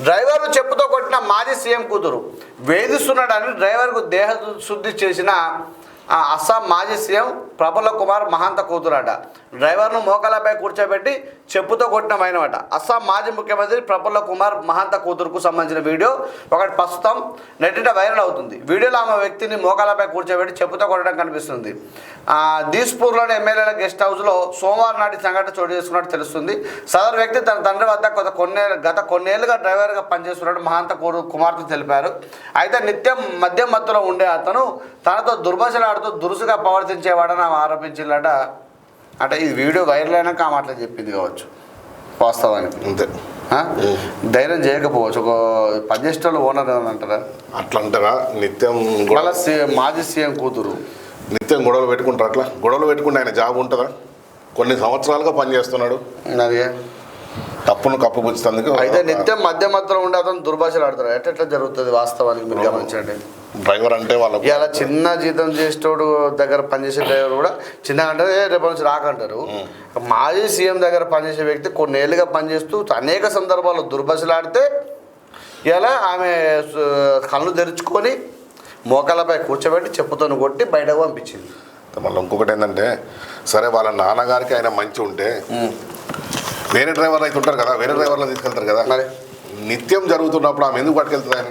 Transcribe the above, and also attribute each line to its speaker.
Speaker 1: డ్రైవర్ను చెప్పుతో కొట్టిన మాజీ సీఎం కూతురు వేధిస్తున్నాడని డ్రైవర్కు దేహ శుద్ధి చేసిన అస్సాం మాజీ సీఎం ప్రఫుల్ల కుమార్ మహాంత కూతురట. డ్రైవర్ను మోకాలపై కూర్చోబెట్టి చెప్పుతో కొట్టినమైనట. అస్సాం మాజీ ముఖ్యమంత్రి ప్రఫుల్ల కుమార్ మహాంత కూతురుకు సంబంధించిన వీడియో ఒకటి ప్రస్తుతం నెట్టింట వైరల్ అవుతుంది. వీడియోలో ఆమె వ్యక్తిని మోకాలపై కూర్చోబెట్టి చెప్పుతో కొట్టడం కనిపిస్తుంది. దీస్పూర్లోని ఎమ్మెల్యేల గెస్ట్ హౌస్లో సోమవారం నాటి సంఘటన చోటు చేసుకున్నట్టు తెలుస్తుంది. సదరు వ్యక్తి తన తండ్రి వద్ద గత కొన్నేళ్లుగా డ్రైవర్గా పనిచేస్తున్నట్టు మహాంత కుమార్తె తెలిపారు. అయితే నిత్యం మద్యం మత్తులో ఉండే అతను తనతో దుర్భాషలాడుతూ దురుసుగా ప్రవర్తించేవాడని ఆమె ఆరోపించిందట. అంటే ఈ వీడియో వైరల్ అయినాక ఆ మాటలు చెప్పింది కావచ్చు వాస్తవానికి.
Speaker 2: అంతే,
Speaker 1: ధైర్యం చేయకపోవచ్చు. ఒక పనిచేసేటోళ్ళు ఓనర్ అని అంటారా?
Speaker 2: అట్లా అంటారా? నిత్యం
Speaker 1: మాజీ సీఎం కూతురు
Speaker 2: నిత్యం గొడవలు పెట్టుకుంటారు. అట్లా గొడవలు పెట్టుకుంటే ఆయన జాబ్ ఉంటుందా? కొన్ని సంవత్సరాలుగా పనిచేస్తున్నాడు.
Speaker 1: అది
Speaker 2: తప్పును కప్పుపుచ్చేందుకు.
Speaker 1: అయితే నిత్యం మధ్యలో ఉండే అతను దుర్భాషలు ఆడతారు. ఎట్లా జరుగుతుంది వాస్తవానికి మీరు గమనించండి.
Speaker 2: డ్రైవర్ అంటే వాళ్ళ
Speaker 1: ఇలా చిన్న జీతం చేసేటోడు దగ్గర పనిచేసే డ్రైవర్ కూడా చిన్నగా అంటారు, రేపు నుంచి రాకంటారు. మాజీ సీఎం దగ్గర పనిచేసే వ్యక్తి కొన్నేళ్ళుగా పనిచేస్తూ అనేక సందర్భాల్లో దుర్భాషలు ఆడితే ఇలా ఆమె కళ్ళు తెరుచుకొని మోకాళ్ళపై కూర్చోబెట్టి చెప్పుతో కొట్టి బయటకు పంపించింది.
Speaker 2: మళ్ళీ ఇంకొకటి ఏంటంటే, సరే వాళ్ళ నాన్నగారికి ఆయన మంచి ఉంటే వేరే డ్రైవర్లు అయితే ఉంటారు కదా, వేరే డ్రైవర్లు తీసుకెళ్తారు కదా.
Speaker 1: మరి
Speaker 2: నిత్యం జరుగుతున్నప్పుడు ఆమె ఎందుకు పట్టుకెళ్తుంది ఆయన?